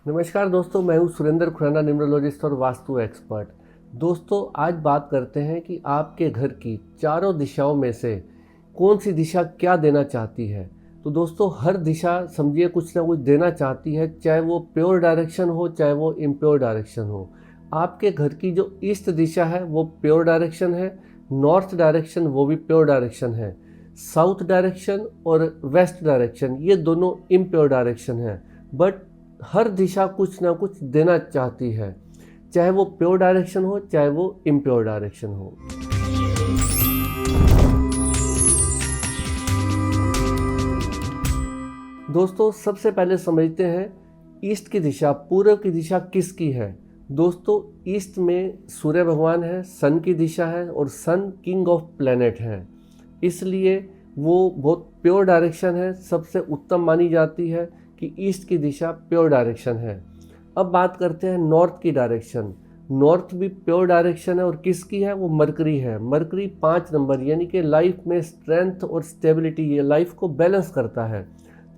नमस्कार दोस्तों, मैं हूं सुरेंद्र खुराना, न्यूमरोलॉजिस्ट और वास्तु एक्सपर्ट। दोस्तों, आज बात करते हैं कि आपके घर की चारों दिशाओं में से कौन सी दिशा क्या देना चाहती है। तो दोस्तों, हर दिशा समझिए कुछ ना कुछ देना चाहती है, चाहे वो प्योर डायरेक्शन हो चाहे वो इम्प्योर डायरेक्शन हो। आपके घर की जो ईस्ट दिशा है वो प्योर डायरेक्शन है, नॉर्थ डायरेक्शन वो भी प्योर डायरेक्शन है, साउथ डायरेक्शन और वेस्ट डायरेक्शन ये दोनों इम्प्योर डायरेक्शन है। बट हर दिशा कुछ ना कुछ देना चाहती है, चाहे वो प्योर डायरेक्शन हो चाहे वो इम्प्योर डायरेक्शन हो। दोस्तों, सबसे पहले समझते हैं ईस्ट की दिशा, पूर्व की दिशा किसकी है। दोस्तों, ईस्ट में सूर्य भगवान है, सन की दिशा है और सन किंग ऑफ प्लेनेट है, इसलिए वो बहुत प्योर डायरेक्शन है, सबसे उत्तम मानी जाती है कि ईस्ट की दिशा प्योर डायरेक्शन है। अब बात करते हैं नॉर्थ की डायरेक्शन। नॉर्थ भी प्योर डायरेक्शन है और किसकी है, वो मरकरी है। मरकरी 5 नंबर यानी कि लाइफ में स्ट्रेंथ और स्टेबिलिटी, ये लाइफ को बैलेंस करता है,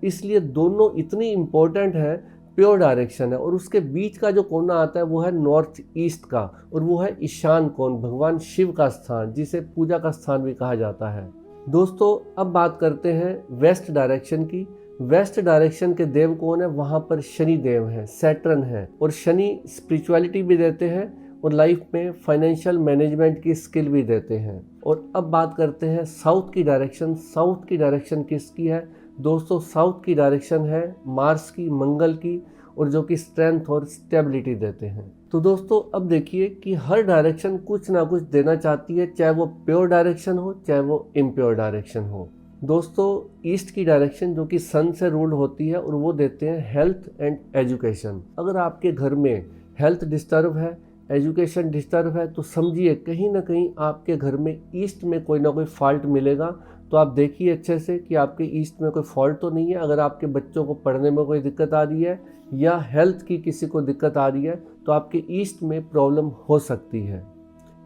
इसलिए दोनों इतनी इम्पोर्टेंट है, प्योर डायरेक्शन है। और उसके बीच का जो कोना आता है वो है नॉर्थ ईस्ट का, और वो है ईशान कोण, भगवान शिव का स्थान, जिसे पूजा का स्थान भी कहा जाता है। दोस्तों, अब बात करते हैं वेस्ट डायरेक्शन की। वेस्ट डायरेक्शन के देव कौन है, वहाँ पर शनि देव हैं, सैटर्न है, और शनि स्पिरिचुअलिटी भी देते हैं और लाइफ में फाइनेंशियल मैनेजमेंट की स्किल भी देते हैं। और अब बात करते हैं साउथ की डायरेक्शन। साउथ की डायरेक्शन किसकी है दोस्तों, साउथ की डायरेक्शन है मार्स की, मंगल की, और जो कि स्ट्रेंथ और स्टेबिलिटी देते हैं। तो दोस्तों, अब देखिए कि हर डायरेक्शन कुछ ना कुछ देना चाहती है, चाहे वो प्योर डायरेक्शन हो चाहे वो इम्प्योर डायरेक्शन हो। दोस्तों, ईस्ट की डायरेक्शन जो कि सन से रूल्ड होती है और वो देते हैं हेल्थ एंड एजुकेशन। अगर आपके घर में हेल्थ डिस्टर्ब है, एजुकेशन डिस्टर्ब है, तो समझिए कहीं ना कहीं आपके घर में ईस्ट में कोई ना कोई फॉल्ट मिलेगा। तो आप देखिए अच्छे से कि आपके ईस्ट में कोई फॉल्ट तो नहीं है। अगर आपके बच्चों को पढ़ने में कोई दिक्कत आ रही है या हेल्थ की किसी को दिक्कत आ रही है, तो आपके ईस्ट में प्रॉब्लम हो सकती है।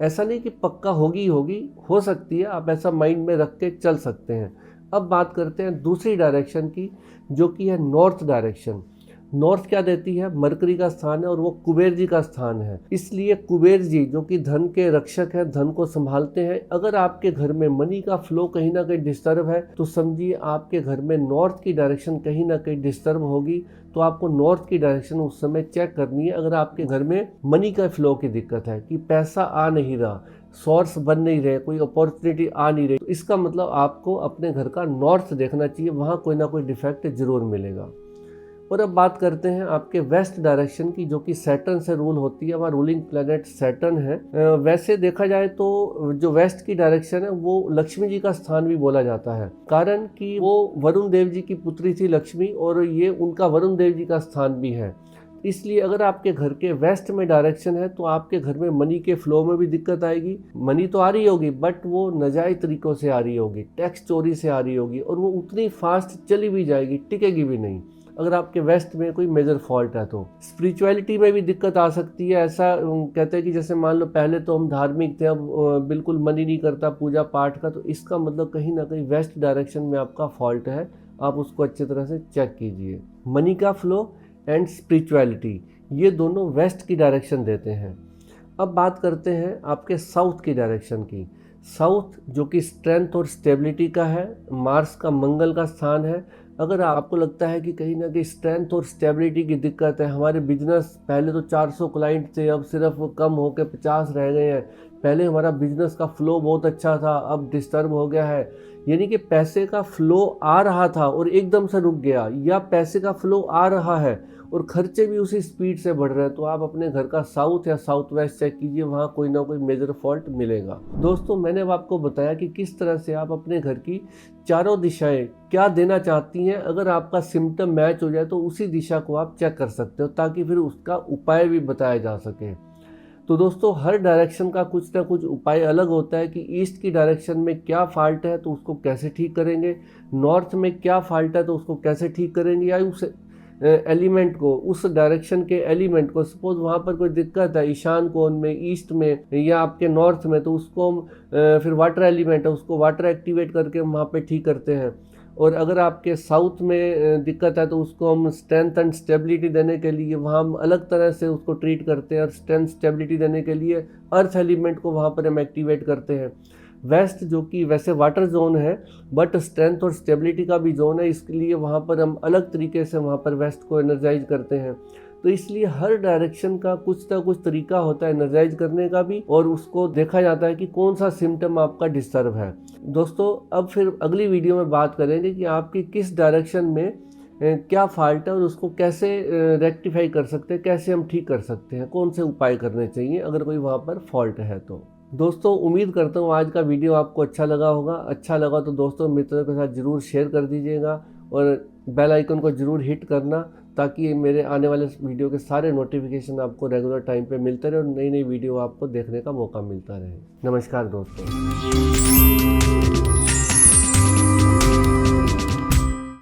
ऐसा नहीं कि पक्का होगी होगी, हो सकती है, आप ऐसा माइंड में रख के चल सकते हैं। अब बात करते हैं दूसरी डायरेक्शन की, जो कि है नॉर्थ डायरेक्शन। नॉर्थ क्या देती है, मरकरी का स्थान है और वो कुबेर जी का स्थान है, इसलिए कुबेर जी जो कि धन के रक्षक हैं, धन को संभालते हैं। अगर आपके घर में मनी का फ्लो कहीं ना कहीं डिस्टर्ब है, तो समझिए आपके घर में नॉर्थ की डायरेक्शन कहीं ना कहीं डिस्टर्ब होगी। तो आपको नॉर्थ की डायरेक्शन उस समय चेक करनी है। अगर आपके घर में मनी का फ्लो की दिक्कत है कि पैसा आ नहीं रहा, सोर्स बन नहीं रहे, कोई अपॉर्चुनिटी आ नहीं रही, तो इसका मतलब आपको अपने घर का नॉर्थ देखना चाहिए, वहाँ कोई ना कोई डिफेक्ट जरूर मिलेगा। और अब बात करते हैं आपके वेस्ट डायरेक्शन की, जो कि सैटर्न से रूल होती है, वहाँ रूलिंग प्लेनेट सैटर्न है। वैसे देखा जाए तो जो वेस्ट की डायरेक्शन है वो लक्ष्मी जी का स्थान भी बोला जाता है, कारण कि वो वरुण देव जी की पुत्री थी लक्ष्मी, और ये उनका वरुण देव जी का स्थान भी है। इसलिए अगर आपके घर के वेस्ट में डायरेक्शन है तो आपके घर में मनी के फ्लो में भी दिक्कत आएगी। मनी तो आ रही होगी बट वो नाजायज तरीकों से आ रही होगी, टैक्स चोरी से आ रही होगी, और वो उतनी फास्ट चली भी जाएगी, टिकेगी भी नहीं अगर आपके वेस्ट में कोई मेजर फॉल्ट है। तो स्पिरिचुअलिटी में भी दिक्कत आ सकती है। ऐसा कहते हैं कि जैसे मान लो पहले तो हम धार्मिक थे, अब बिल्कुल मन ही नहीं करता पूजा पाठ का, तो इसका मतलब कहीं ना कहीं वेस्ट डायरेक्शन में आपका फॉल्ट है। आप उसको अच्छी तरह से चेक कीजिए। मनी का फ्लो एंड स्पिरिचुअलिटी, ये दोनों वेस्ट की डायरेक्शन देते हैं। अब बात करते हैं आपके साउथ की डायरेक्शन की। साउथ जो कि स्ट्रेंथ और स्टेबिलिटी का है, मार्स का, मंगल का स्थान है। अगर आपको लगता है कि कहीं ना कहीं स्ट्रेंथ और स्टेबिलिटी की दिक्कत है, हमारे बिजनेस पहले तो 400 क्लाइंट थे, अब सिर्फ कम होकर 50 रह गए हैं, पहले हमारा बिजनेस का फ्लो बहुत अच्छा था, अब डिस्टर्ब हो गया है, यानी कि पैसे का फ्लो आ रहा था और एकदम से रुक गया, या पैसे का फ्लो आ रहा है और खर्चे भी उसी स्पीड से बढ़ रहे हैं, तो आप अपने घर का साउथ या साउथ वेस्ट चेक कीजिए, वहाँ कोई ना कोई मेजर फॉल्ट मिलेगा। दोस्तों, मैंने अब आपको बताया कि किस तरह से आप अपने घर की चारों दिशाएं क्या देना चाहती हैं। अगर आपका सिम्टम मैच हो जाए तो उसी दिशा को आप चेक कर सकते हो, ताकि फिर उसका उपाय भी बताया जा सके। तो दोस्तों, हर डायरेक्शन का कुछ ना कुछ उपाय अलग होता है कि ईस्ट की डायरेक्शन में क्या फॉल्ट है तो उसको कैसे ठीक करेंगे, नॉर्थ में क्या फॉल्ट है तो उसको कैसे ठीक करेंगे, या उस एलिमेंट को, उस डायरेक्शन के एलिमेंट को, सपोज वहाँ पर कोई दिक्कत है ईशान कोण में, ईस्ट में या आपके नॉर्थ में, तो उसको हम फिर वाटर एलिमेंट है उसको वाटर एक्टिवेट करके हम वहाँ पे ठीक करते हैं। और अगर आपके साउथ में दिक्कत है तो उसको हम स्ट्रेंथ एंड स्टेबिलिटी देने के लिए वहाँ हम अलग तरह से उसको ट्रीट करते हैं, और स्ट्रेंथ स्टेबिलिटी देने के लिए अर्थ एलिमेंट को वहाँ पर हम एक्टिवेट करते हैं। वेस्ट जो कि वैसे वाटर जोन है बट स्ट्रेंथ और स्टेबिलिटी का भी जोन है, इसके लिए वहाँ पर हम अलग तरीके से वहाँ पर वेस्ट को एनर्जाइज करते हैं। तो इसलिए हर डायरेक्शन का कुछ ना कुछ तरीका होता है एनर्जाइज करने का भी, और उसको देखा जाता है कि कौन सा सिम्टम आपका डिस्टर्ब है। दोस्तों अब फिर अगली वीडियो में बात करेंगे कि आपकी किस डायरेक्शन में क्या फॉल्ट है और उसको कैसे रेक्टिफाई कर सकते हैं, कैसे हम ठीक कर सकते हैं, कौन से उपाय करने चाहिए अगर कोई वहाँ पर फॉल्ट है। तो दोस्तों उम्मीद करता हूँ आज का वीडियो आपको अच्छा लगा होगा। अच्छा लगा तो दोस्तों मित्रों के साथ ज़रूर शेयर कर दीजिएगा और बेल आइकन को ज़रूर हिट करना, ताकि मेरे आने वाले वीडियो के सारे नोटिफिकेशन आपको रेगुलर टाइम पे मिलते रहे और नई नई वीडियो आपको देखने का मौका मिलता रहे। नमस्कार दोस्तों।